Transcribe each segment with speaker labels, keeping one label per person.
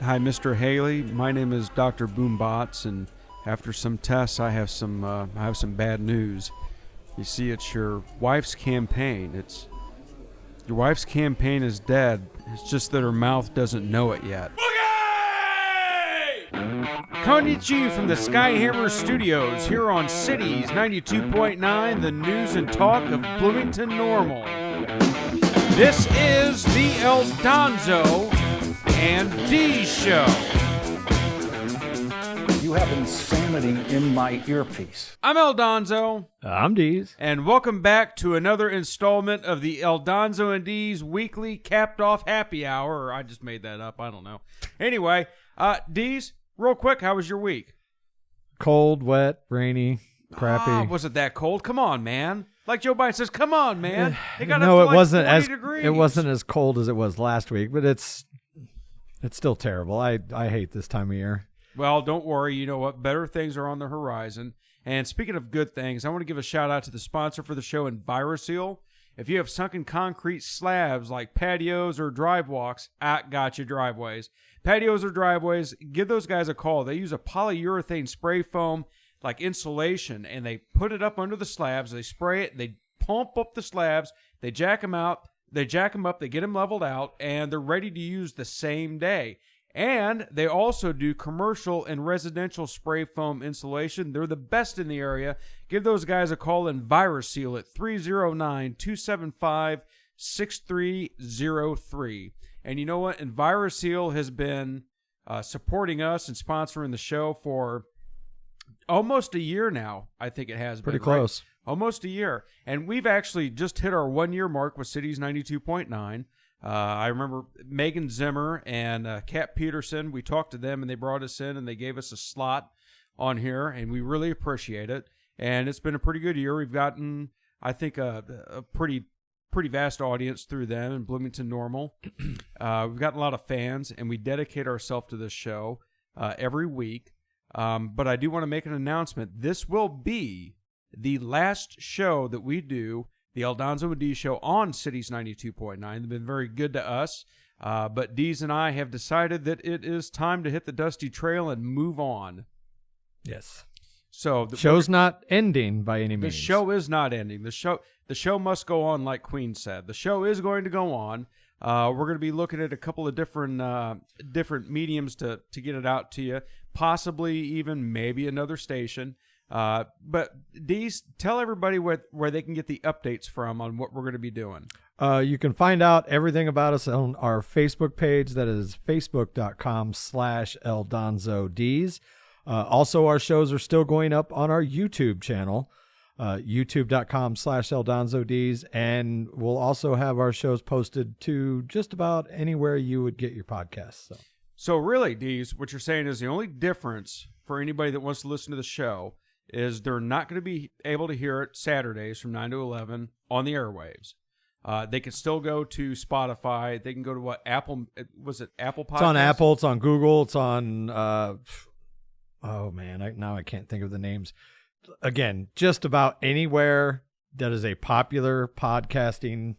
Speaker 1: Hi, Mr. Haley. My name is Dr. Boombots, and after some tests, I have some bad news. You see, it's your wife's campaign. Your wife's campaign is dead. It's just that her mouth doesn't know it yet. Coming to you from the Skyhammer Studios here on Cities 92.9, the news and talk of Bloomington Normal. This is the El Donzo and D Show.
Speaker 2: You have insanity in my earpiece.
Speaker 1: I'm El Donzo.
Speaker 3: I'm Deez.
Speaker 1: And welcome back to another installment of the El Donzo and Deez weekly capped off happy hour. Or I just made that up. I don't know. Anyway, Deez, real quick, how was your week?
Speaker 3: Cold, wet, rainy, crappy.
Speaker 1: Was it that cold? Come on, man. Like Joe Biden says, come on, man. It got
Speaker 3: no,
Speaker 1: up
Speaker 3: it
Speaker 1: to
Speaker 3: wasn't
Speaker 1: 40
Speaker 3: as
Speaker 1: degrees.
Speaker 3: it wasn't as cold as it was last week, but it's still terrible. I hate this time of year.
Speaker 1: Well, don't worry. You know what? Better things are on the horizon. And speaking of good things, I want to give a shout out to the sponsor for the show, EnviroSeal. If you have sunken concrete slabs like patios or drive walks, got you driveways. Patios or driveways, give those guys a call. They use a polyurethane spray foam like insulation, and they put it up under the slabs. They spray it. They pump up the slabs. They jack them out. They jack them up. They get them leveled out, and they're ready to use the same day. And they also do commercial and residential spray foam insulation. They're the best in the area. Give those guys a call, EnviroSeal, at 309-275-6303. And you know what? EnviroSeal has been supporting us and sponsoring the show for almost a year now. I think it has been.
Speaker 3: Pretty close.
Speaker 1: Right? Almost a year. And we've actually just hit our 1 year mark with Cities 92.9. I remember Megan Zimmer and Kat Peterson. We talked to them, and they brought us in, and they gave us a slot on here, and we really appreciate it. And it's been a pretty good year. We've gotten, I think, a pretty vast audience through them in Bloomington Normal. We've gotten a lot of fans, and we dedicate ourselves to this show every week. But I do want to make an announcement. This will be the last show that we do, the El Donzo and Deez Show, on Cities 92.9. They've been very good to us. But Deez and I have decided that it is time to hit the dusty trail and move on.
Speaker 3: Yes.
Speaker 1: So the
Speaker 3: show's not ending by any means.
Speaker 1: The show is not ending. The show must go on, like Queen said. The show is going to go on. We're going to be looking at a couple of different mediums to get it out to you. Possibly even maybe another station. But Deez, tell everybody where they can get the updates from on what we're going to be doing.
Speaker 3: You can find out everything about us on our Facebook page. That is facebook.com/ElDonzoDeez. Also, our shows are still going up on our YouTube channel, youtube.com/ElDonzoDeez. And we'll also have our shows posted to just about anywhere you would get your podcasts.
Speaker 1: So really, Deez, what you're saying is the only difference for anybody that wants to listen to the show is they're not going to be able to hear it Saturdays from 9 to 11 on the airwaves. They can still go to Spotify. They can go to what? Apple? Was it Apple Podcasts?
Speaker 3: It's on Apple. It's on Google. It's on, oh man, now I can't think of the names. Again, just about anywhere that is a popular podcasting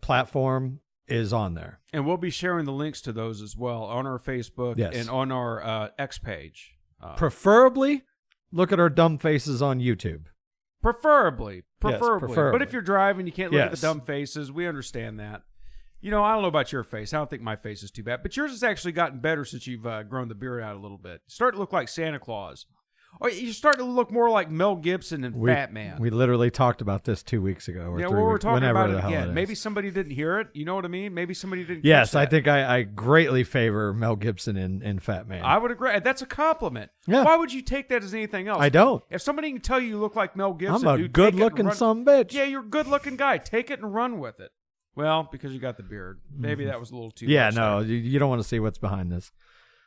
Speaker 3: platform is on there.
Speaker 1: And we'll be sharing the links to those as well on our Facebook and on our X page.
Speaker 3: Preferably, look at our dumb faces on YouTube.
Speaker 1: Preferably.
Speaker 3: Yes, preferably.
Speaker 1: But if you're driving, you can't look at the dumb faces. We understand that. You know, I don't know about your face. I don't think my face is too bad. But yours has actually gotten better since you've grown the beard out a little bit. You start to look like Santa Claus. Or you're starting to look more like Mel Gibson and Fat Man.
Speaker 3: We literally talked about this 2 weeks ago. Or
Speaker 1: we're talking about it again.
Speaker 3: It
Speaker 1: Maybe somebody didn't hear it. You know what I mean? Maybe somebody didn't
Speaker 3: Yes,
Speaker 1: catch that.
Speaker 3: I think I greatly favor Mel Gibson in Fat Man.
Speaker 1: I would agree. That's a compliment.
Speaker 3: Yeah.
Speaker 1: Why would you take that as anything else?
Speaker 3: I don't.
Speaker 1: If somebody can tell you look like Mel Gibson,
Speaker 3: I'm a good-looking sumbitch.
Speaker 1: Yeah, you're a good-looking guy. Take it and run with it. Well, because you got the beard. Maybe that was a little too much.
Speaker 3: Yeah, no, you don't want to see what's behind this.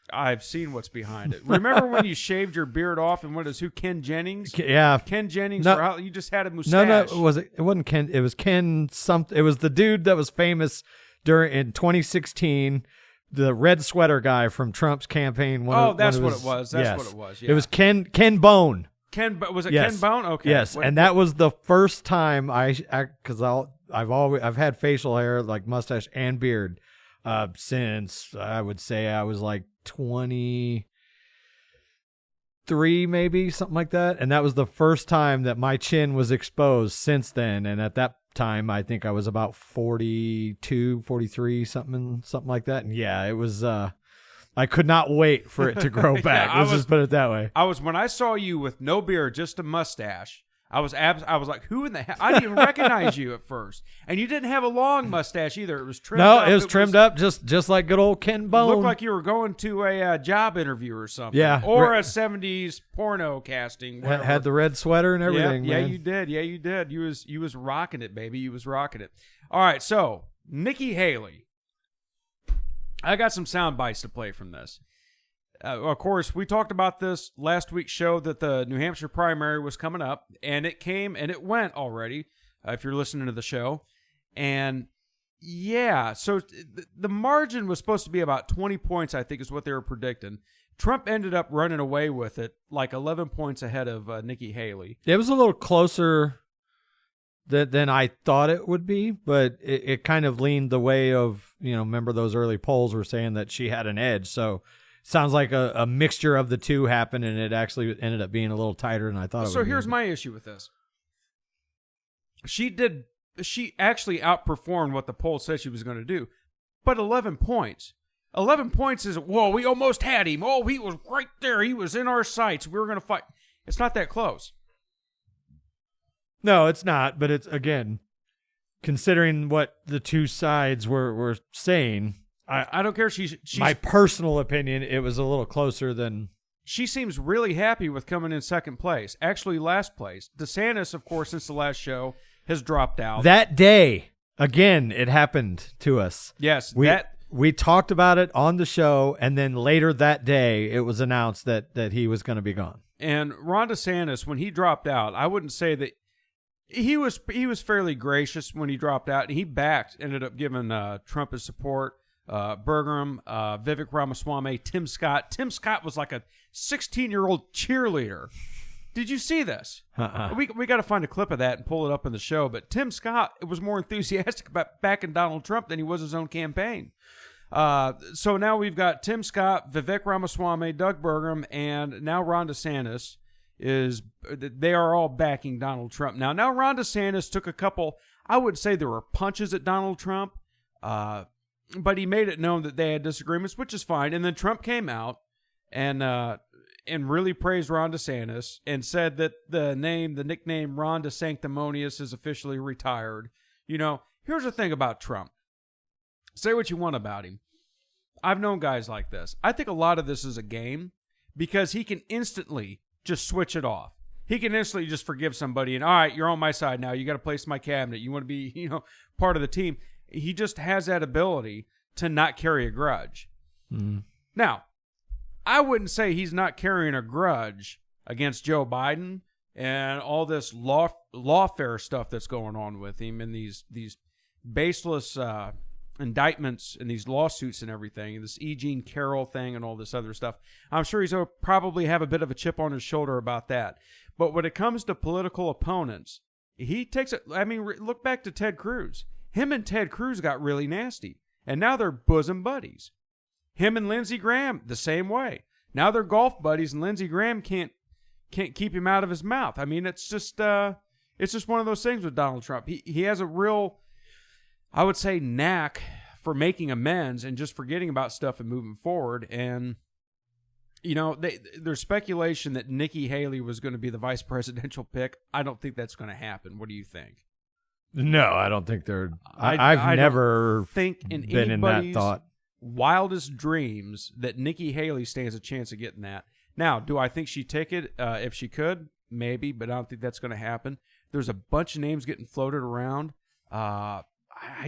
Speaker 1: I've seen what's behind it. Remember when you shaved your beard off and who, Ken Jennings?
Speaker 3: Yeah.
Speaker 1: Ken Jennings, you just had a mustache.
Speaker 3: No, it wasn't Ken. It was Ken something. It was the dude that was famous in 2016, the red sweater guy from Trump's campaign.
Speaker 1: That's what it was. That's what it was. Yeah.
Speaker 3: It was Ken Bone.
Speaker 1: Was it
Speaker 3: Yes.
Speaker 1: Ken Bone? Okay.
Speaker 3: Yes, and that was the first time because I've had facial hair like mustache and beard. since I would say I was like 23, maybe something like that. And that was the first time that my chin was exposed since then. And at that time, I think I was about 42, 43, something like that. And yeah, it was, I could not wait for it to grow back. Let's just put it that way.
Speaker 1: When I saw you with no beard, just a mustache, I was like, who in the hell? I didn't even recognize you at first. And you didn't have a long mustache either. It was trimmed up.
Speaker 3: No, it was trimmed up just like good old Ken Bone.
Speaker 1: Looked like you were going to a job interview or something.
Speaker 3: Yeah.
Speaker 1: Or a 70s porno casting.
Speaker 3: Had the red sweater and everything,
Speaker 1: yeah,
Speaker 3: man.
Speaker 1: you did. Yeah, you did. You was rocking it, baby. You was rocking it. All right, so Nikki Haley. I got some sound bites to play from this. Of course, we talked about this last week's show that the New Hampshire primary was coming up, and it came and it went already, if you're listening to the show. And yeah, so the margin was supposed to be about 20 points, I think is what they were predicting. Trump ended up running away with it, like 11 points ahead of Nikki Haley.
Speaker 3: It was a little closer than I thought it would be, but it kind of leaned the way of, remember those early polls were saying that she had an edge. So sounds like a mixture of the two happened, and it actually ended up being a little tighter than I thought it would be.
Speaker 1: So here's my issue with this. She actually outperformed what the poll said she was going to do, but 11 points. 11 points is, whoa, we almost had him. Oh, he was right there. He was in our sights. We were going to fight. It's not that close.
Speaker 3: No, it's not, but it's, again, considering what the two sides were saying,
Speaker 1: I don't care. She's
Speaker 3: my personal opinion, it was a little closer than...
Speaker 1: She seems really happy with coming in second place. Actually, last place. DeSantis, of course, since the last show, has dropped out.
Speaker 3: That day, again, it happened to us.
Speaker 1: Yes.
Speaker 3: We talked about it on the show, and then later that day, it was announced that he was going to be gone.
Speaker 1: And Ron DeSantis, when he dropped out, I wouldn't say that... He was fairly gracious when he dropped out, and he ended up giving Trump his support. Burgum, Vivek Ramaswamy, Tim Scott. Tim Scott was like a 16-year-old cheerleader. Did you see this? We got to find a clip of that and pull it up in the show. But Tim Scott was more enthusiastic about backing Donald Trump than he was his own campaign. So now we've got Tim Scott, Vivek Ramaswamy, Doug Burgum, and now Ron DeSantis. They are all backing Donald Trump. Now Ron DeSantis took a couple, I would say there were punches at Donald Trump, but he made it known that they had disagreements, which is fine. And then Trump came out and really praised Ron DeSantis and said that the nickname Ron DeSanctimonious is officially retired. Here's the thing about Trump. Say what you want about him. I've known guys like this. I think a lot of this is a game because he can instantly just switch it off. He can instantly just forgive somebody and, all right, you're on my side now. You got a place in my cabinet. You want to be, part of the team. He just has that ability to not carry a grudge.
Speaker 3: Mm-hmm.
Speaker 1: Now, I wouldn't say he's not carrying a grudge against Joe Biden and all this lawfare stuff that's going on with him and these baseless indictments and these lawsuits and everything, and this E. Jean Carroll thing and all this other stuff. I'm sure he's probably have a bit of a chip on his shoulder about that. But when it comes to political opponents, he takes it. I mean, look back to Ted Cruz. Him and Ted Cruz got really nasty, and now they're bosom buddies. Him and Lindsey Graham, the same way. Now they're golf buddies, and Lindsey Graham can't keep him out of his mouth. I mean, it's just one of those things with Donald Trump. He has a real, I would say, knack for making amends and just forgetting about stuff and moving forward. And there's speculation that Nikki Haley was going to be the vice presidential pick. I don't think that's going to happen. What do you think?
Speaker 3: No, I don't think they're. I've never
Speaker 1: think in
Speaker 3: been in that thought.
Speaker 1: Wildest dreams that Nikki Haley stands a chance of getting that. Now, do I think she'd take it if she could? Maybe, but I don't think that's going to happen. There's a bunch of names getting floated around. I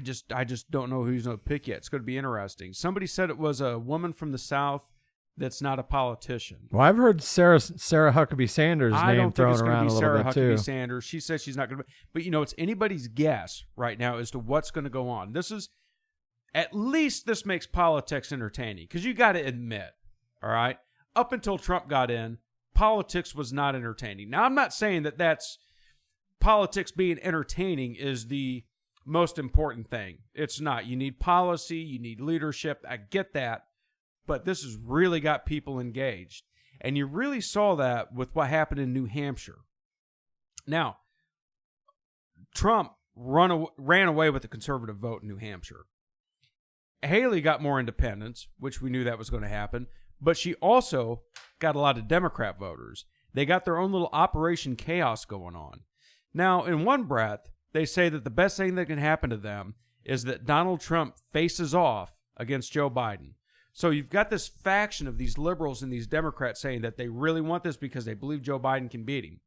Speaker 1: just don't know who's going to pick yet. It's going to be interesting. Somebody said it was a woman from the South that's not a politician.
Speaker 3: Well, I've heard Sarah Huckabee Sanders' name thrown around a little bit too.
Speaker 1: Sarah Huckabee Sanders. She says she's not going to. But it's anybody's guess right now as to what's going to go on. At least this makes politics entertaining because you got to admit, all right, up until Trump got in, politics was not entertaining. Now, I'm not saying that that's politics being entertaining is the most important thing. It's not. You need policy, you need leadership. I get that. But this has really got people engaged. And you really saw that with what happened in New Hampshire. Now, Trump ran away with the conservative vote in New Hampshire. Haley got more independents, which we knew that was going to happen. But she also got a lot of Democrat voters. They got their own little Operation Chaos going on. Now, in one breath, they say that the best thing that can happen to them is that Donald Trump faces off against Joe Biden. So you've got this faction of these liberals and these Democrats saying that they really want this because they believe Joe Biden can beat him.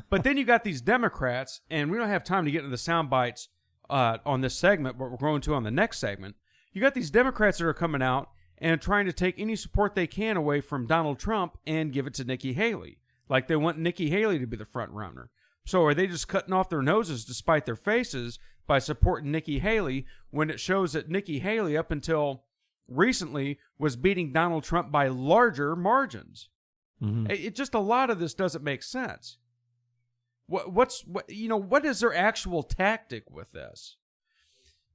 Speaker 1: But then you got these Democrats, and we don't have time to get into the sound bites on this segment, but we're going to on the next segment. You got these Democrats that are coming out and trying to take any support they can away from Donald Trump and give it to Nikki Haley. Like they want Nikki Haley to be the front runner. So are they just cutting off their noses despite their faces by supporting Nikki Haley when it shows that Nikki Haley, up until recently, was beating Donald Trump by larger margins? Mm-hmm. It just, a lot of this doesn't make sense. What is their actual tactic with this?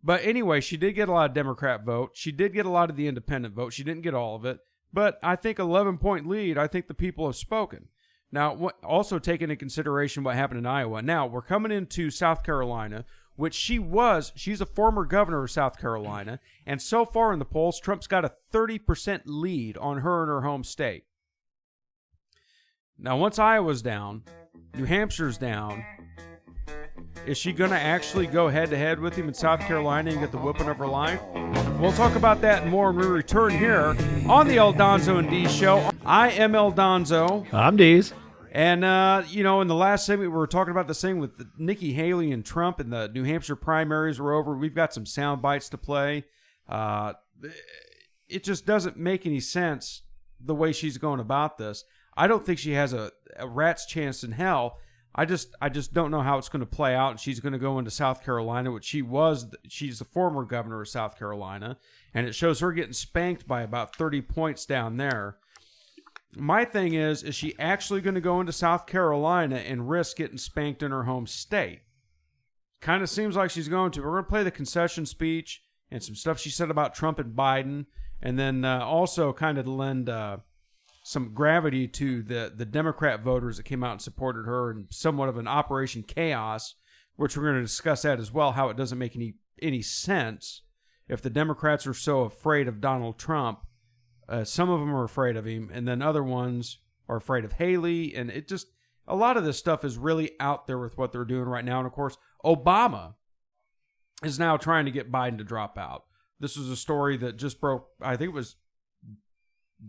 Speaker 1: But anyway, she did get a lot of Democrat vote. She did get a lot of the independent vote. She didn't get all of it. But I think 11-point lead, I think the people have spoken. Now, also take into consideration what happened in Iowa. Now, we're coming into South Carolina, which she's a former governor of South Carolina. And so far in the polls, Trump's got a 30% lead on her in her home state. Now, once Iowa's down, New Hampshire's down, is she going to actually go head-to-head with him in South Carolina and get the whooping of her life? We'll talk about that and more when we return here on the El Donzo and Dees Show. I am El Donzo.
Speaker 3: I'm Dees.
Speaker 1: And, in the last segment, we were talking about this thing with Nikki Haley and Trump, and the New Hampshire primaries were over. We've got some sound bites to play. It just doesn't make any sense the way she's going about this. I don't think she has a rat's chance in hell. I just don't know how it's going to play out. She's going to go into South Carolina, which she's the former governor of South Carolina, and it shows her getting spanked by about 30 points down there. My thing is she actually going to go into South Carolina and risk getting spanked in her home state? Kind of seems like she's going to. We're going to play the concession speech and some stuff she said about Trump and Biden, and then also kind of lend some gravity to the Democrat voters that came out and supported her, and somewhat of an Operation Chaos, which we're going to discuss that as well, how it doesn't make any sense if the Democrats are so afraid of Donald Trump. Some of them are afraid of him, and then other ones are afraid of Haley, and it just, a lot of this stuff is really out there with what they're doing right now. And of course, Obama is now trying to get Biden to drop out. This was a story that just broke, I think it was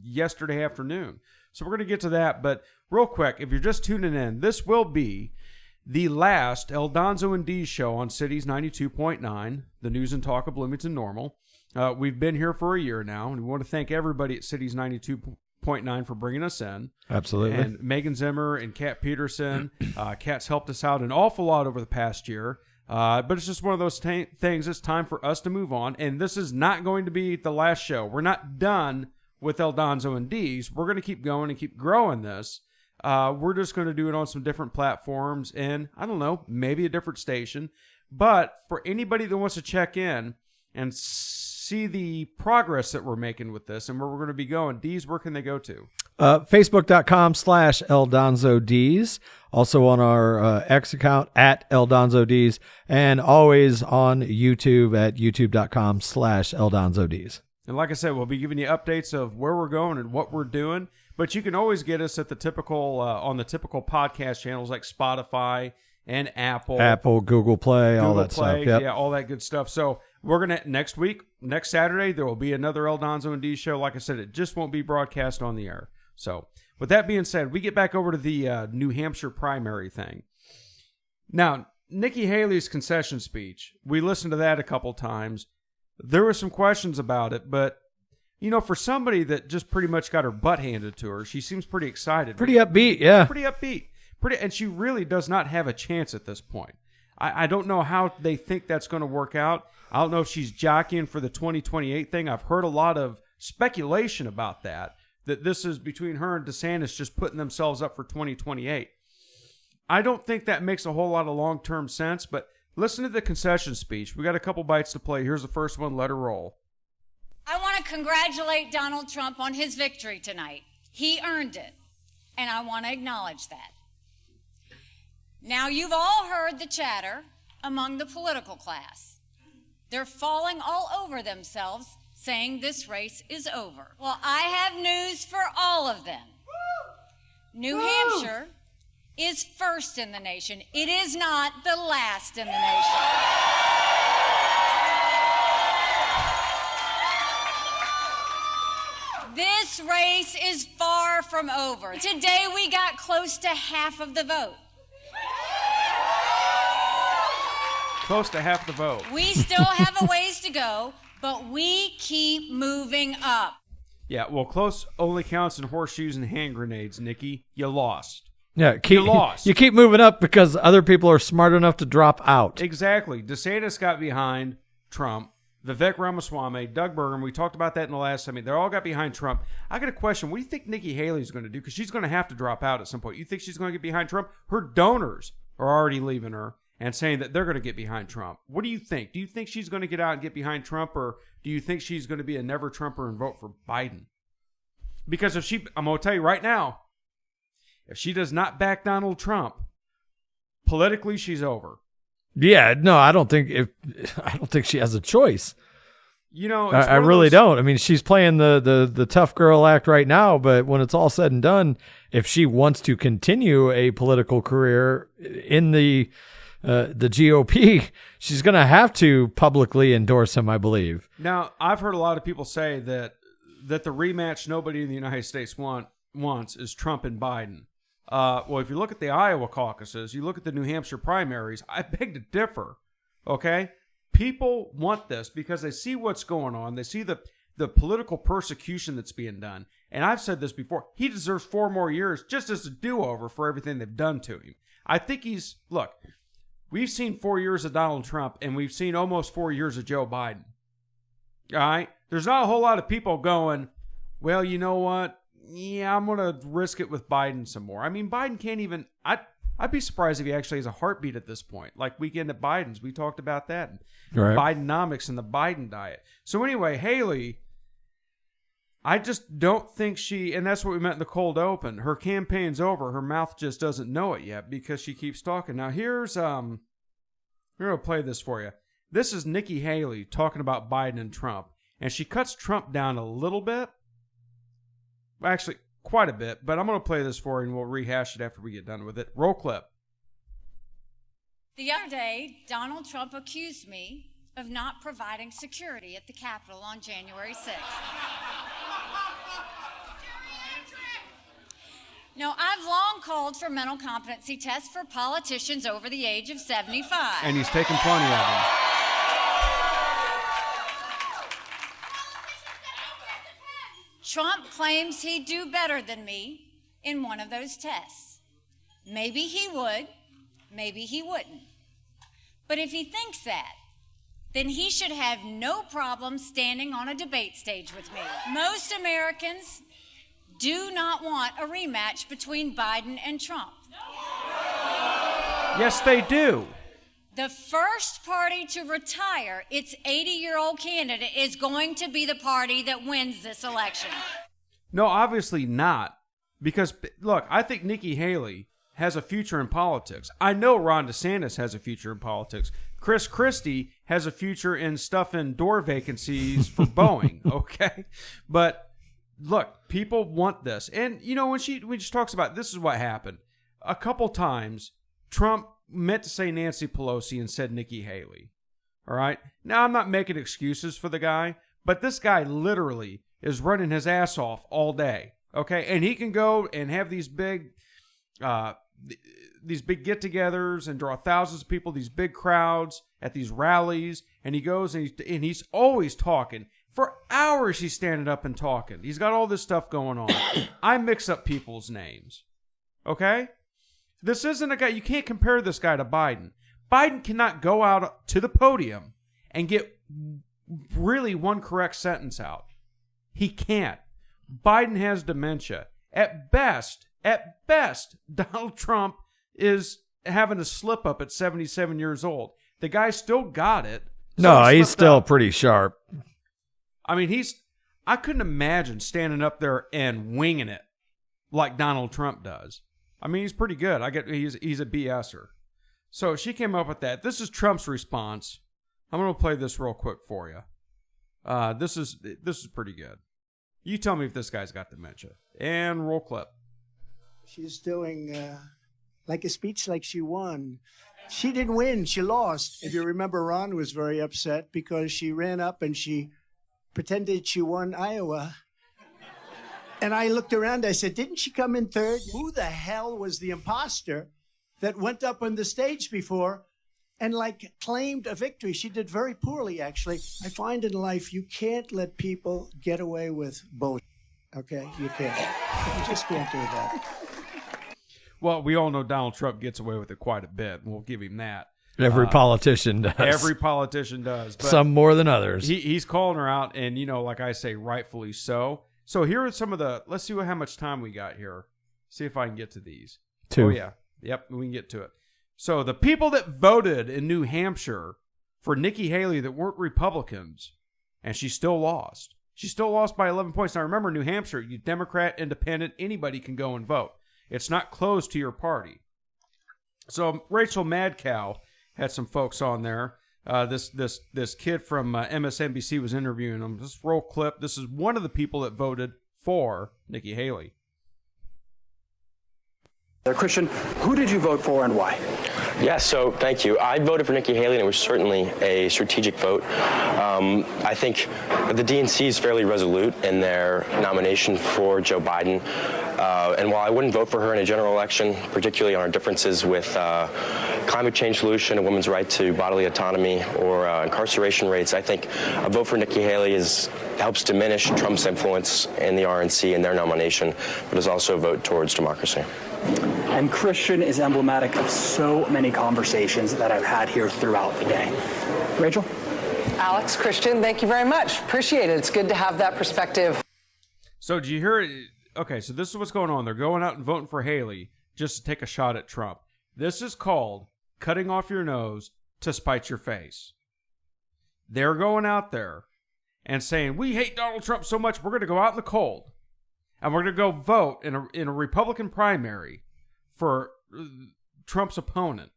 Speaker 1: yesterday afternoon. So we're going to get to that, but real quick, if you're just tuning in, this will be the last El Donzo and Dees show on Cities 92.9, the news and talk of Bloomington Normal. We've been here for a year now, and we want to thank everybody at Cities 92.9 for bringing us in.
Speaker 3: Absolutely.
Speaker 1: And Megan Zimmer and Kat Peterson. Kat's helped us out an awful lot over the past year. But it's just one of those things. It's time for us to move on, and this is not going to be the last show. We're not done with El Donzo and Dees. We're going to keep going and keep growing this. We're just going to do it on some different platforms and, I don't know, maybe a different station. But for anybody that wants to check in and see the progress that we're making with this and where we're going to be going, Dees, where can they go to? Facebook.com/ElDonzoDees. Also on our X account at ElDonzoDees, and always on YouTube at youtube.com/ElDonzoDees. And like I said, we'll be giving you updates of where we're going and what we're doing. But you can always get us at the typical on the typical podcast channels like Spotify and Apple,
Speaker 3: Google Play, all that stuff. Yep.
Speaker 1: Yeah, all that good stuff. So we're gonna next Saturday there will be another El Donzo and Dees show. Like I said, it just won't be broadcast on the air. So with that being said, we get back over to the New Hampshire primary thing. Now, Nikki Haley's concession speech, we listened to that a couple times. There were some questions about it, but, for somebody that just pretty much got her butt handed to her, she seems pretty excited.
Speaker 3: Pretty upbeat, yeah.
Speaker 1: Pretty upbeat. And she really does not have a chance at this point. I don't know how they think that's going to work out. I don't know if she's jockeying for the 2028 thing. I've heard a lot of speculation about that this is between her and DeSantis just putting themselves up for 2028. I don't think that makes a whole lot of long-term sense, but Listen to the concession speech. We got a couple bites to play. Here's the first one. Let her roll.
Speaker 4: I want to congratulate Donald Trump on his victory tonight. He earned it, and I want to acknowledge that. Now, you've all heard the chatter among the political class. They're falling all over themselves, saying this race is over. Well, I have news for all of them. New Hampshire is first in the nation. It is not the last in the nation. This race is far from over. Today we got close to half of the vote.
Speaker 1: Close to half the vote.
Speaker 4: We still have a ways to go, but we keep moving up.
Speaker 1: Yeah, well, close only counts in horseshoes and hand grenades, Nikki. You lost.
Speaker 3: Yeah,
Speaker 1: You lost.
Speaker 3: You keep moving up because other people are smart enough to drop out.
Speaker 1: Exactly. DeSantis got behind Trump. Vivek Ramaswamy, Doug Burgum, we talked about that in the last segment. They all got behind Trump. I got a question. What do you think Nikki Haley is going to do? Because she's going to have to drop out at some point. You think she's going to get behind Trump? Her donors are already leaving her and saying that they're going to get behind Trump. What do you think? Do you think she's going to get out and get behind Trump, or do you think she's going to be a never-Trumper and vote for Biden? Because if she, I'm going to tell you right now, if she does not back Donald Trump, politically she's over.
Speaker 3: Yeah, no, I don't think she has a choice.
Speaker 1: You know,
Speaker 3: I really don't. I mean, she's playing the tough girl act right now, but when it's all said and done, if she wants to continue a political career in the GOP, she's going to have to publicly endorse him, I believe.
Speaker 1: Now, I've heard a lot of people say that the rematch nobody in the United States wants is Trump and Biden. Well, if you look at the Iowa caucuses, you look at the New Hampshire primaries, I beg to differ, okay? People want this because they see what's going on. They see the political persecution that's being done. And I've said this before. He deserves 4 more years just as a do-over for everything they've done to him. I think look, we've seen 4 years of Donald Trump, and we've seen almost 4 years of Joe Biden. All right? There's not a whole lot of people going, well, you know what? Yeah, I'm going to risk it with Biden some more. I mean, Biden can't even... I'd be surprised if he actually has a heartbeat at this point. Like Weekend at Biden's. We talked about that.
Speaker 3: Right.
Speaker 1: Bidenomics and the Biden diet. So anyway, Haley, I just don't think she... And that's what we meant in the cold open. Her campaign's over. Her mouth just doesn't know it yet because she keeps talking. Now, here's... I'm going to play this for you. This is Nikki Haley talking about Biden and Trump. And she cuts Trump down a little bit. Actually, quite a bit, but I'm going to play this for you and we'll rehash it after we get done with it. Roll clip.
Speaker 4: The other day, Donald Trump accused me of not providing security at the Capitol on January 6th. Now, I've long called for mental competency tests for politicians over the age of 75.
Speaker 1: And he's taken plenty of them.
Speaker 4: Trump claims he'd do better than me in one of those tests. Maybe he would, maybe he wouldn't. But if he thinks that, then he should have no problem standing on a debate stage with me. Most Americans do not want a rematch between Biden and Trump.
Speaker 1: Yes, they do.
Speaker 4: The first party to retire its 80-year-old candidate is going to be the party that wins this election.
Speaker 1: No, obviously not. Because, look, I think Nikki Haley has a future in politics. I know Ron DeSantis has a future in politics. Chris Christie has a future in stuffing door vacancies for Boeing, okay? But, look, people want this. And, you know, when she talks about this is what happened. A couple times, Trump meant to say Nancy Pelosi and said Nikki Haley. All right? Now, I'm not making excuses for the guy, but this guy literally is running his ass off all day. Okay? And he can go and have these big get-togethers and draw thousands of people, these big crowds at these rallies, and he goes and he's always talking. For hours he's standing up and talking. He's got all this stuff going on. I mix up people's names. Okay? This isn't a guy, you can't compare this guy to Biden. Biden cannot go out to the podium and get really one correct sentence out. He can't. Biden has dementia. At best, Donald Trump is having a slip up at 77 years old. The guy still got it.
Speaker 3: No,
Speaker 1: he
Speaker 3: he's
Speaker 1: slipped
Speaker 3: still
Speaker 1: up.
Speaker 3: pretty sharp.
Speaker 1: I mean, I couldn't imagine standing up there and winging it like Donald Trump does. I mean, he's pretty good. He's a BSer. So she came up with that. This is Trump's response. I'm going to play this real quick for you. This is pretty good. You tell me if this guy's got dementia. And roll clip.
Speaker 5: She's doing like a speech like she won. She didn't win. She lost. If you remember, Ron was very upset because she ran up and she pretended she won Iowa. And I looked around. I said, didn't she come in third? Who the hell was the imposter that went up on the stage before and like claimed a victory? She did very poorly, actually. I find in life you can't let people get away with bullshit. Okay? You can't. You just can't do that.
Speaker 1: Well, we all know Donald Trump gets away with it quite a bit, and we'll give him that.
Speaker 3: Every politician does.
Speaker 1: Every politician does. But
Speaker 3: some more than others.
Speaker 1: He's calling her out, and, like I say, rightfully so. So here are some of let's see how much time we got here. See if I can get to these.
Speaker 3: 2.
Speaker 1: Oh, yeah. Yep, we can get to it. So the people that voted in New Hampshire for Nikki Haley that weren't Republicans, and she still lost. She still lost by 11 points. Now, remember, New Hampshire, you Democrat, Independent, anybody can go and vote. It's not closed to your party. So Rachel Madcow had some folks on there. This kid from MSNBC was interviewing him. This roll clip. This is one of the people that voted for Nikki Haley.
Speaker 6: Christian, who did you vote for and why?
Speaker 7: Yeah, so thank you. I voted for Nikki Haley, and it was certainly a strategic vote. I think the DNC is fairly resolute in their nomination for Joe Biden. And while I wouldn't vote for her in a general election, particularly on our differences with climate change solution, a women's right to bodily autonomy, or incarceration rates, I think a vote for Nikki Haley helps diminish Trump's influence in the RNC and their nomination, but is also a vote towards democracy.
Speaker 6: And Christian is emblematic of so many conversations that I've had here throughout the day. Rachel?
Speaker 8: Alex, Christian, thank you very much. Appreciate it. It's good to have that perspective.
Speaker 1: So did you hear it? Okay, so this is what's going on. They're going out and voting for Haley just to take a shot at Trump. This is called cutting off your nose to spite your face. They're going out there and saying, we hate Donald Trump so much, we're going to go out in the cold. And we're going to go vote in a Republican primary for Trump's opponent.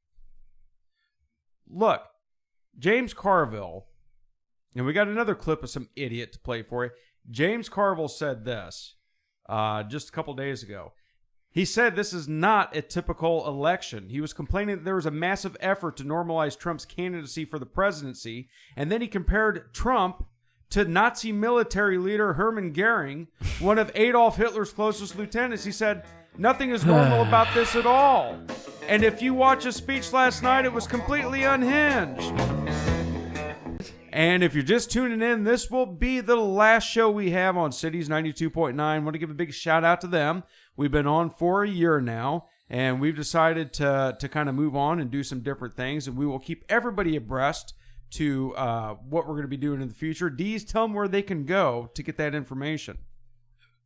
Speaker 1: Look, James Carville, and we got another clip of some idiot to play for you. James Carville said this just a couple days ago. He said this is not a typical election. He was complaining that there was a massive effort to normalize Trump's candidacy for the presidency, and then he compared Trump to Nazi military leader Hermann Goering, one of Adolf Hitler's closest lieutenants. He said, nothing is normal about this at all. And if you watch his speech last night, it was completely unhinged. And if you're just tuning in, this will be the last show we have on Cities 92.9. I want to give a big shout out to them. We've been on for a year now, and we've decided to kind of move on and do some different things, and we will keep everybody abreast to what we're going to be doing in the future. Dees, tell them where they can go to get that information.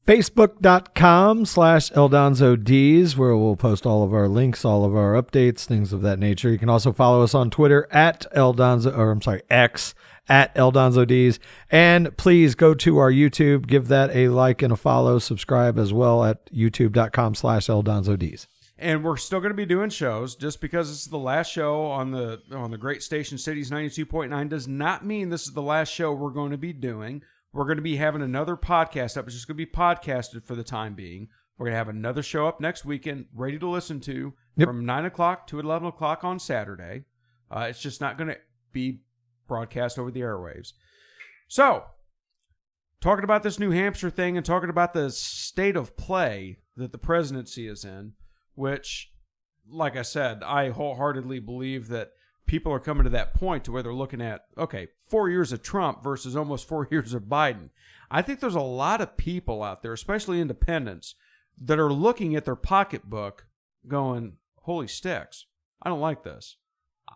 Speaker 3: Facebook.com/EldonzoDees, where we'll post all of our links, all of our updates, things of that nature. You can also follow us on Twitter at X at EldonzoDees. And please go to our YouTube, give that a like and a follow, subscribe as well at youtube.com/EldonzoDees.
Speaker 1: And we're still going to be doing shows. Just because this is the last show on the great station Cities 92.9 does not mean this is the last show we're going to be doing. We're going to be having another podcast up. It's just going to be podcasted for the time being. We're going to have another show up next weekend, ready to listen to from 9 o'clock to 11 o'clock on Saturday. It's just not going to be broadcast over the airwaves. So, talking about this New Hampshire thing and talking about the state of play that the presidency is in, which, like I said, I wholeheartedly believe that people are coming to that point to where they're looking at, okay, 4 years of Trump versus almost 4 years of Biden. I think there's a lot of people out there, especially independents, that are looking at their pocketbook going, holy sticks, I don't like this.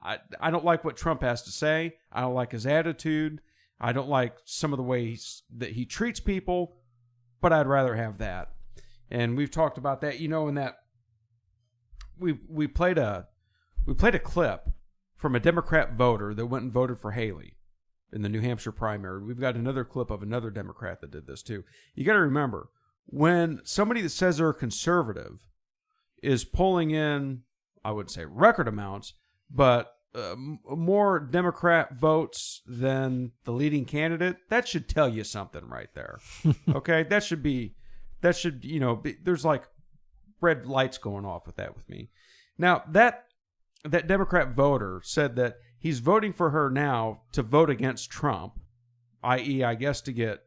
Speaker 1: I don't like what Trump has to say. I don't like his attitude. I don't like some of the ways that he treats people, but I'd rather have that. And we've talked about that, in that we played a clip from a Democrat voter that went and voted for Haley in the New Hampshire primary. We've got another clip of another Democrat that did this too. You got to remember, when somebody that says they're conservative is pulling in, I wouldn't say record amounts, but more Democrat votes than the leading candidate, that should tell you something right there. Okay? That should, there's like red lights going off with that with me. Now, that Democrat voter said that he's voting for her now to vote against Trump, i.e., I guess to get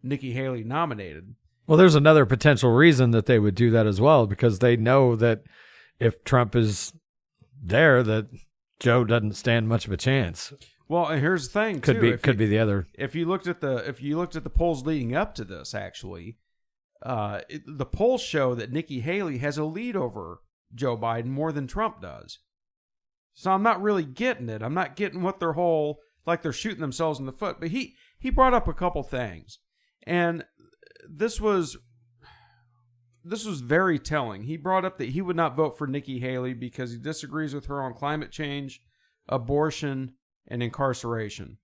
Speaker 1: Nikki Haley nominated.
Speaker 3: Well, there's another potential reason that they would do that as well, because they know that if Trump is there, that Joe doesn't stand much of a chance.
Speaker 1: Well, and here's the thing,
Speaker 3: could be the other.
Speaker 1: If you looked at the polls leading up to this, actually, the polls show that Nikki Haley has a lead over Joe Biden more than Trump does. So I'm not really getting it. I'm not getting what their whole, like they're shooting themselves in the foot. But he brought up a couple things, and this was very telling. He brought up that he would not vote for Nikki Haley because he disagrees with her on climate change, abortion, and incarceration.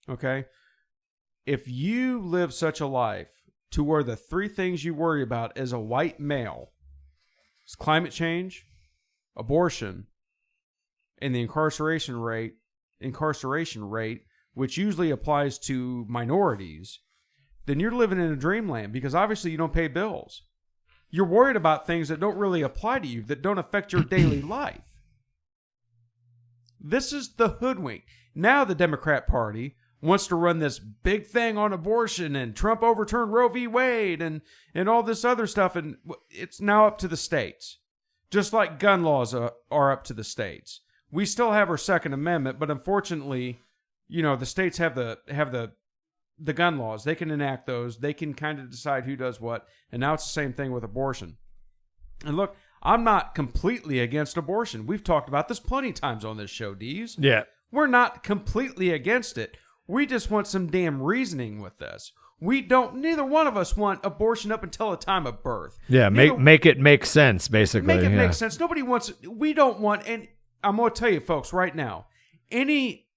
Speaker 1: Okay? If you live such a life to where the three things you worry about as a white male is climate change, abortion, and the incarceration rate, which usually applies to minorities, then you're living in a dreamland, because obviously you don't pay bills. You're worried about things that don't really apply to you, that don't affect your daily life. This is the hoodwink. Now the Democrat Party wants to run this big thing on abortion, and Trump overturned Roe v. Wade and all this other stuff, and it's now up to the states. Just like gun laws are up to the states. We still have our Second Amendment, but unfortunately, the states have the gun laws. They can enact those. They can kind of decide who does what. And now it's the same thing with abortion. And look, I'm not completely against abortion. We've talked about this plenty of times on this show, Dees.
Speaker 3: Yeah.
Speaker 1: We're not completely against it. We just want some damn reasoning with this. Neither one of us want abortion up until the time of birth.
Speaker 3: Yeah, make it make sense, basically.
Speaker 1: Make it make sense. We don't want, and I'm going to tell you folks right now, any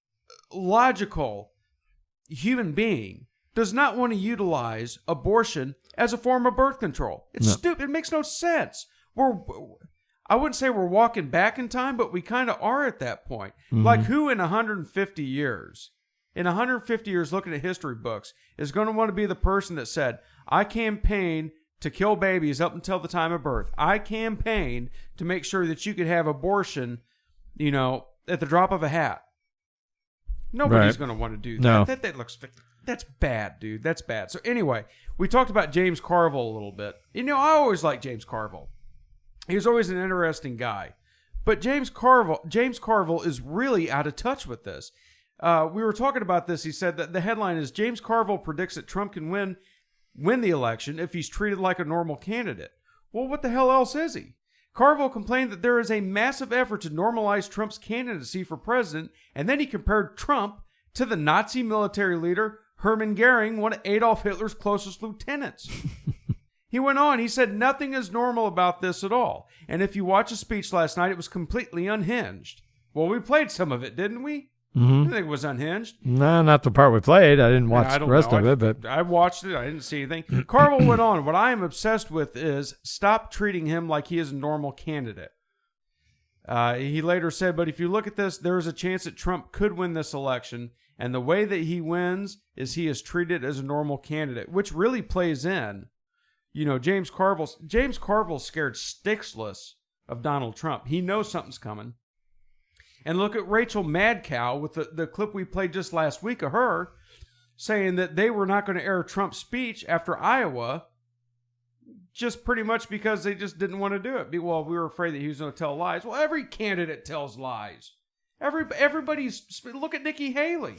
Speaker 1: logical human being does not want to utilize abortion as a form of birth control. It's stupid. It makes no sense. I wouldn't say we're walking back in time, but we kind of are at that point. Mm-hmm. Like, who in 150 years, looking at history books, is going to want to be the person that said, I campaigned to kill babies up until the time of birth. I campaigned to make sure that you could have abortion, at the drop of a hat. Nobody's going to want to do that. No. That's bad, dude. That's bad. So anyway, we talked about James Carville a little bit. I always liked James Carville. He was always an interesting guy. But James Carville is really out of touch with this. We were talking about this. He said that the headline is, James Carville predicts that Trump can win the election if he's treated like a normal candidate. Well, what the hell else is he? Carville complained that there is a massive effort to normalize Trump's candidacy for president, and then he compared Trump to the Nazi military leader Hermann Goering, one of Adolf Hitler's closest lieutenants. He went on, he said nothing is normal about this at all, and if you watch his speech last night, it was completely unhinged. Well, we played some of it, didn't we? Mm-hmm. I think it was unhinged.
Speaker 3: No, not the part we played. I didn't watch the rest of it, but
Speaker 1: I watched it. I didn't see anything. Carville went on. What I am obsessed with is stop treating him like he is a normal candidate. He later said, but if you look at this, there is a chance that Trump could win this election, and the way that he wins is he is treated as a normal candidate, which really plays in. James Carville's scared stickless of Donald Trump. He knows something's coming. And look at Rachel Madcow with the clip we played just last week of her saying that they were not going to air Trump's speech after Iowa, just pretty much because they just didn't want to do it. Well, we were afraid that he was going to tell lies. Well, every candidate tells lies. Everybody's. Look at Nikki Haley.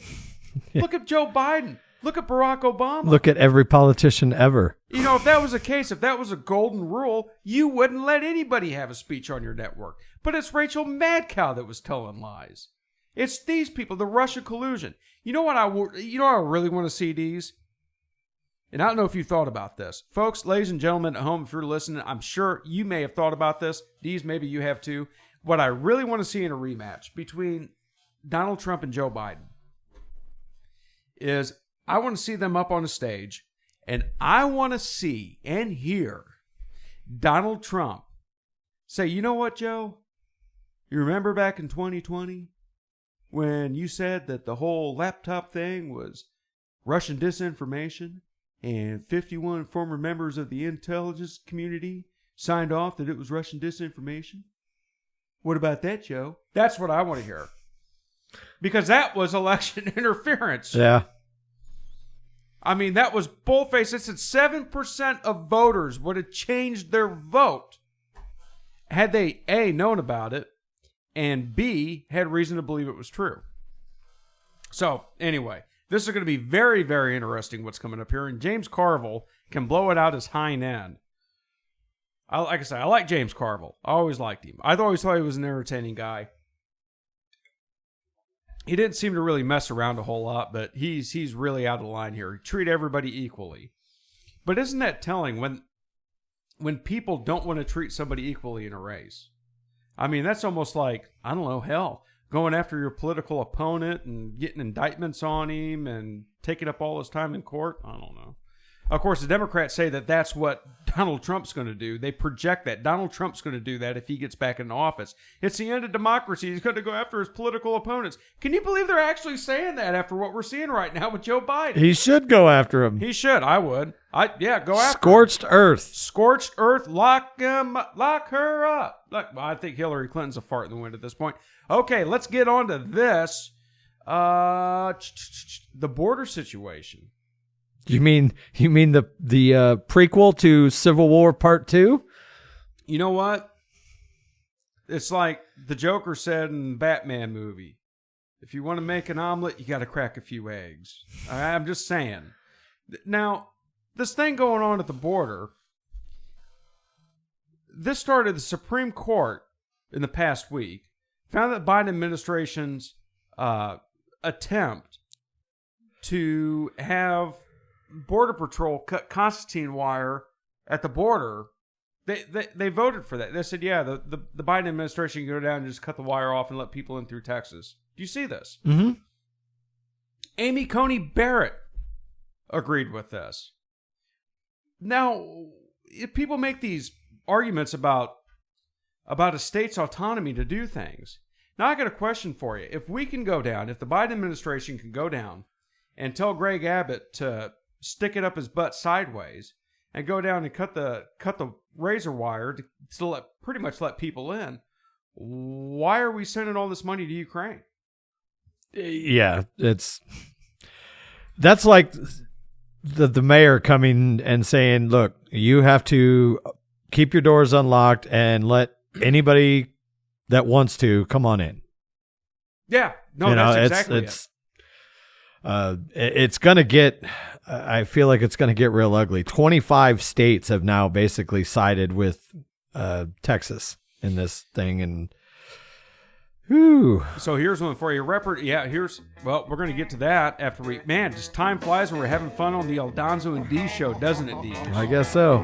Speaker 1: Yeah. Look at Joe Biden. Look at Barack Obama.
Speaker 3: Look at every politician ever.
Speaker 1: If that was the case, if that was a golden rule, you wouldn't let anybody have a speech on your network. But it's Rachel Madcow that was telling lies. It's these people, the Russia collusion. You know what I really want to see, D's? And I don't know if you thought about this. Folks, ladies and gentlemen at home, if you're listening, I'm sure you may have thought about this. D's, maybe you have too. What I really want to see in a rematch between Donald Trump and Joe Biden is I want to see them up on a stage, and I want to see and hear Donald Trump say, you know what, Joe? You remember back in 2020 when you said that the whole laptop thing was Russian disinformation and 51 former members of the intelligence community signed off that it was Russian disinformation? What about that, Joe? That's what I want to hear. Because that was election interference.
Speaker 3: Yeah.
Speaker 1: I mean, that was bullface. It said 7% of voters would have changed their vote had they, A, known about it, and B, had reason to believe it was true. So, anyway, this is going to be very, very interesting what's coming up here. And James Carville can blow it out his hind end. Like I said, I like James Carville. I always liked him. I always thought he was an entertaining guy. He didn't seem to really mess around a whole lot, but he's really out of line here. He treat everybody equally. But isn't that telling when people don't want to treat somebody equally in a race? I mean, that's almost like, I don't know, hell, going after your political opponent and getting indictments on him and taking up all his time in court. I don't know. Of course, the Democrats say that that's what Donald Trump's going to do. They project that Donald Trump's going to do that if he gets back in office. It's the end of democracy. He's going to go after his political opponents. Can you believe they're actually saying that after what we're seeing right now with Joe Biden?
Speaker 3: He should go after him.
Speaker 1: He should. I would. Go after
Speaker 3: Scorched earth.
Speaker 1: Scorched earth. Lock her up. I think Hillary Clinton's a fart in the wind at this point. Okay, let's get on to this. The border situation.
Speaker 3: You mean the prequel to Civil War Part 2?
Speaker 1: You know what? It's like the Joker said in the Batman movie. If you want to make an omelet, you got to crack a few eggs. I'm just saying. Now, this thing going on at the border, this started the Supreme Court in the past week, found that Biden administration's attempt to have Border Patrol cut Constantine wire at the border, they voted for that. They said, yeah, the Biden administration can go down and just cut the wire off and let people in through Texas. Do you see this?
Speaker 3: Mm-hmm.
Speaker 1: Amy Coney Barrett agreed with this. Now, if people make these arguments about a state's autonomy to do things, now I got a question for you. If we can go down, if the Biden administration can go down and tell Greg Abbott to stick it up his butt sideways and go down and cut the razor wire to pretty much let people in, why are we sending all this money to Ukraine?
Speaker 3: Yeah, that's like the mayor coming and saying, look, you have to keep your doors unlocked and let anybody that wants to come on in.
Speaker 1: Yeah, no, that's exactly it.
Speaker 3: It's going to get, I feel like it's going to get real ugly. 25 states have now basically sided with Texas in this thing. And whew.
Speaker 1: So here's one for you. We're going to get to that after just time flies when we're having fun on the Aldonzo and D show, doesn't it, D?
Speaker 3: I guess so.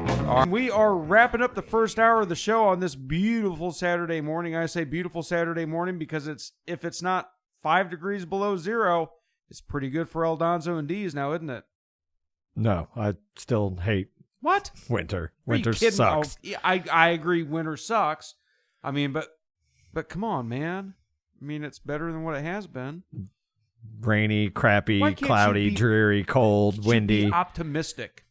Speaker 1: We are wrapping up the first hour of the show on this beautiful Saturday morning. I say beautiful Saturday morning because if it's not 5 degrees below zero, it's pretty good for Aldonzo and D's now, isn't it?
Speaker 3: No, I still hate winter. Winter sucks.
Speaker 1: Oh, I agree. Winter sucks. I mean, but come on, man. I mean, it's better than what it has been.
Speaker 3: Rainy, crappy, cloudy, dreary, cold, windy.
Speaker 1: Be optimistic.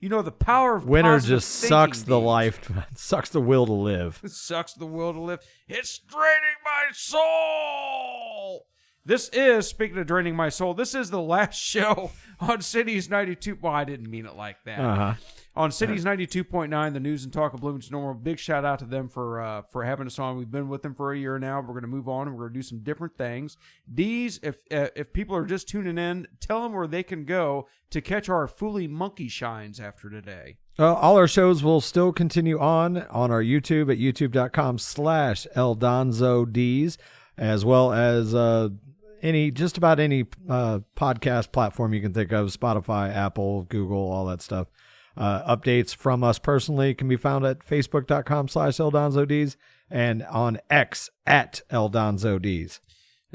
Speaker 1: You know, the power of
Speaker 3: winter just sucks the
Speaker 1: D's.
Speaker 3: Life, sucks the will to live.
Speaker 1: It sucks the will to live. It's draining my soul. This is, speaking of draining my soul, this is the last show on Cities 92. Well, I didn't mean it like that.
Speaker 3: Uh-huh.
Speaker 1: On Cities 92.9, the news and talk of Bloomington Normal. Big shout out to them for having us on. We've been with them for a year now. We're going to move on and we're going to do some different things. D's, if people are just tuning in, tell them where they can go to catch our Fooly Monkey Shines after today.
Speaker 3: All our shows will still continue on our YouTube at youtube.com/EldonzoDs, as well as just about any podcast platform you can think of, Spotify, Apple, Google, all that stuff. Updates from us personally can be found at facebook.com/EldonzoDs and on X at EldonzoDs.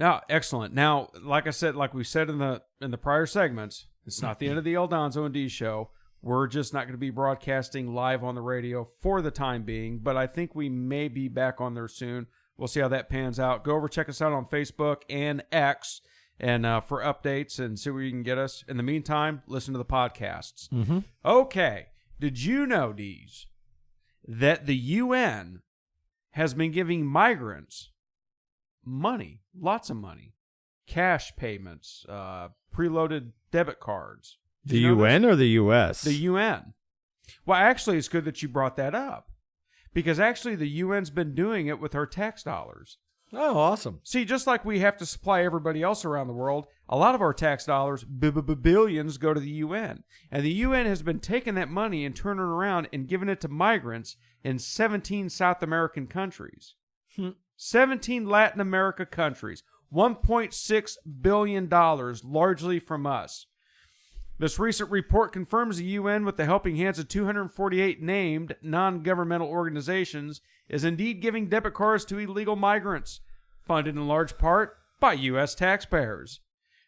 Speaker 1: Now, excellent. Now, like I said, like we said in the prior segments, it's not the end of the El Donzo and D show. We're just not going to be broadcasting live on the radio for the time being, but I think we may be back on there soon. We'll see how that pans out. Go over, check us out on Facebook and X, and for updates and see where you can get us. In the meantime, listen to the podcasts.
Speaker 3: Mm-hmm.
Speaker 1: Okay. Did you know, Deez, that the UN has been giving migrants money, lots of money, cash payments, preloaded debit cards?
Speaker 3: The UN or the U.S.?
Speaker 1: The UN. Well, actually, it's good that you brought that up, because actually the UN's been doing it with our tax dollars.
Speaker 3: Oh, awesome.
Speaker 1: See, just like we have to supply everybody else around the world, a lot of our tax dollars, billions, go to the UN. And the UN has been taking that money and turning it around and giving it to migrants in 17 South American countries. 17 Latin America countries. $1.6 billion, largely from us. This recent report confirms the UN, with the helping hands of 248 named non-governmental organizations, is indeed giving debit cards to illegal migrants, funded in large part by U.S. taxpayers.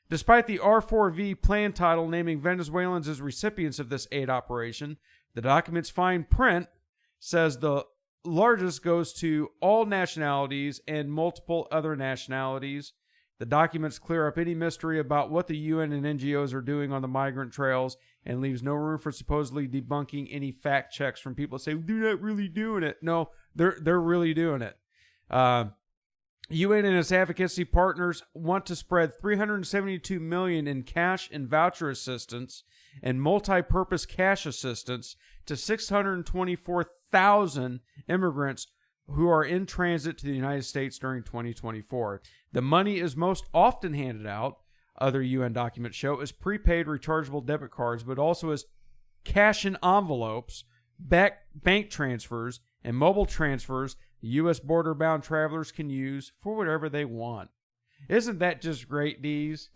Speaker 1: Despite the R4V plan title naming Venezuelans as recipients of this aid operation, the document's fine print says the largest goes to all nationalities and multiple other nationalities. The documents clear up any mystery about what the UN and NGOs are doing on the migrant trails and leaves no room for supposedly debunking any fact checks from people who say, they're not really doing it. No, they're really doing it. UN and its advocacy partners want to spread $372 million in cash and voucher assistance and multi-purpose cash assistance to 624,000 immigrants who are in transit to the United States during 2024. The money is most often handed out, other UN documents show, as prepaid rechargeable debit cards, but also as cash in envelopes, bank transfers, and mobile transfers the U.S. border-bound travelers can use for whatever they want. Isn't that just great, Deez?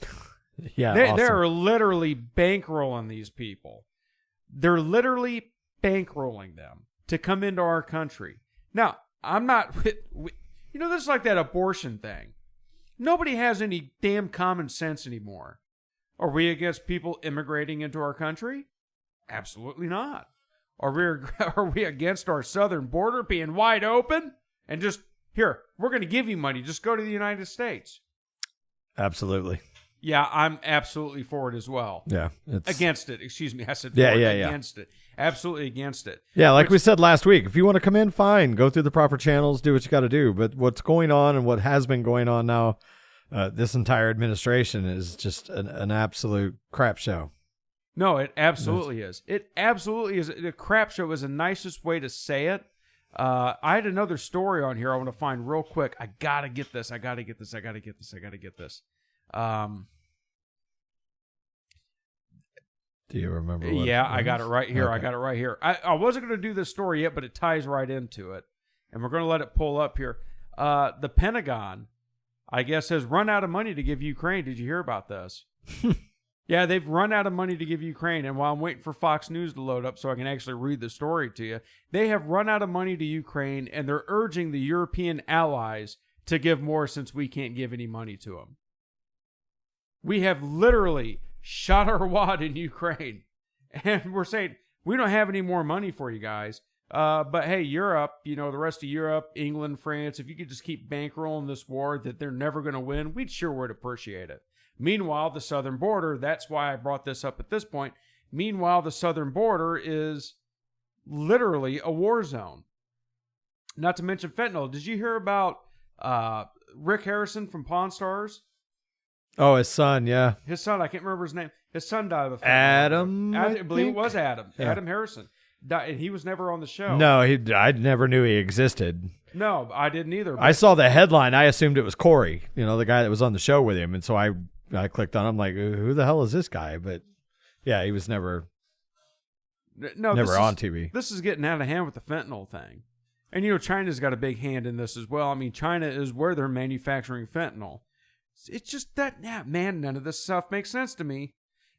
Speaker 3: Yeah,
Speaker 1: They are literally bankrolling these people. They're literally bankrolling them to come into our country. Now, I'm not... You know, this is like that abortion thing. Nobody has any damn common sense anymore. Are we against people immigrating into our country? Absolutely not. Are we against our southern border being wide open and just, here, we're going to give you money, just go to the United States?
Speaker 3: Absolutely.
Speaker 1: Yeah, I'm absolutely for it as well.
Speaker 3: Yeah.
Speaker 1: Against it. Excuse me. I said against it. Absolutely against it.
Speaker 3: Yeah, like we said last week, if you want to come in, fine. Go through the proper channels, do what you got to do. But what's going on and what has been going on now, this entire administration is just an absolute crap show.
Speaker 1: No, it absolutely is. It absolutely is. A crap show is the nicest way to say it. I had another story on here I want to find real quick. I got to get this.
Speaker 3: Do you remember what
Speaker 1: I got it right here.
Speaker 3: Okay.
Speaker 1: I got it right here. I wasn't going to do this story yet, but it ties right into it. And we're going to let it pull up here. The Pentagon, I guess, has run out of money to give Ukraine. Did you hear about this? Yeah, they've run out of money to give Ukraine. And while I'm waiting for Fox News to load up so I can actually read the story to you, they have run out of money to Ukraine, and they're urging the European allies to give more since we can't give any money to them. We have literally shot our wad in Ukraine. And we're saying, we don't have any more money for you guys. But hey, Europe, the rest of Europe, England, France, if you could just keep bankrolling this war that they're never going to win, we'd sure would appreciate it. Meanwhile, the southern border, that's why I brought this up at this point. Meanwhile, the southern border is literally a war zone. Not to mention fentanyl. Did you hear about Rick Harrison from Pawn Stars?
Speaker 3: Oh, his son, yeah.
Speaker 1: His son, I can't remember his name. His son died of fentanyl.
Speaker 3: Adam,
Speaker 1: I believe
Speaker 3: think?
Speaker 1: It was Adam.
Speaker 3: Yeah.
Speaker 1: Adam Harrison. And he was never on the show.
Speaker 3: No, I never knew he existed.
Speaker 1: No, I didn't either.
Speaker 3: I saw the headline. I assumed it was Corey, the guy that was on the show with him. And so I clicked on him. I'm like, who the hell is this guy? But yeah, he was never on TV.
Speaker 1: This is getting out of hand with the fentanyl thing. And, China's got a big hand in this as well. I mean, China is where they're manufacturing fentanyl. It's just that, none of this stuff makes sense to me.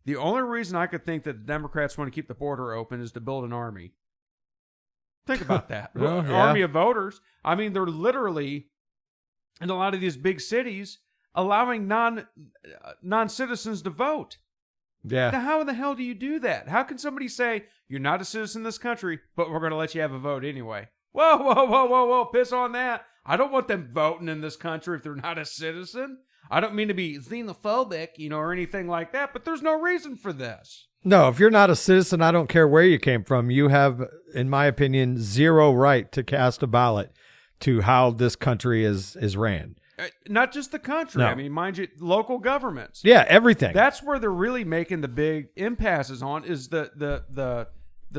Speaker 1: The only reason I could think that the Democrats want to keep the border open is to build an army. Think about that.
Speaker 3: Well, yeah.
Speaker 1: Army of voters. I mean, they're literally, in a lot of these big cities, allowing non-citizens to vote.
Speaker 3: Yeah.
Speaker 1: Now, how in the hell do you do that? How can somebody say, you're not a citizen of this country, but we're going to let you have a vote anyway? Whoa, piss on that. I don't want them voting in this country if they're not a citizen. I don't mean to be xenophobic, or anything like that, but there's no reason for this.
Speaker 3: No, if you're not a citizen, I don't care where you came from. You have, in my opinion, zero right to cast a ballot to how this country is ran.
Speaker 1: Not just the country.
Speaker 3: No.
Speaker 1: I mean, mind you, local governments.
Speaker 3: Yeah, everything.
Speaker 1: That's where they're really making the big impasses on is the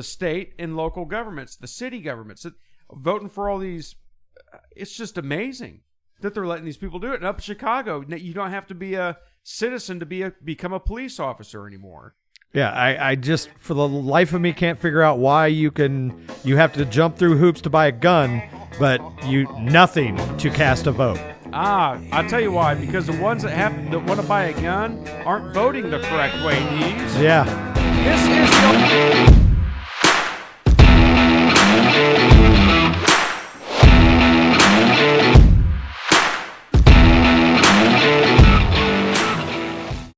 Speaker 1: state and local governments, the city governments. Voting for all these, it's just amazing that they're letting these people do it. And up in Chicago, you don't have to be a citizen to become a police officer anymore.
Speaker 3: Yeah, I just, for the life of me, can't figure out why you have to jump through hoops to buy a gun, but nothing to cast a vote.
Speaker 1: I'll tell you why. Because the ones that want to buy a gun aren't voting the correct way, Dees.
Speaker 3: Yeah.
Speaker 1: This is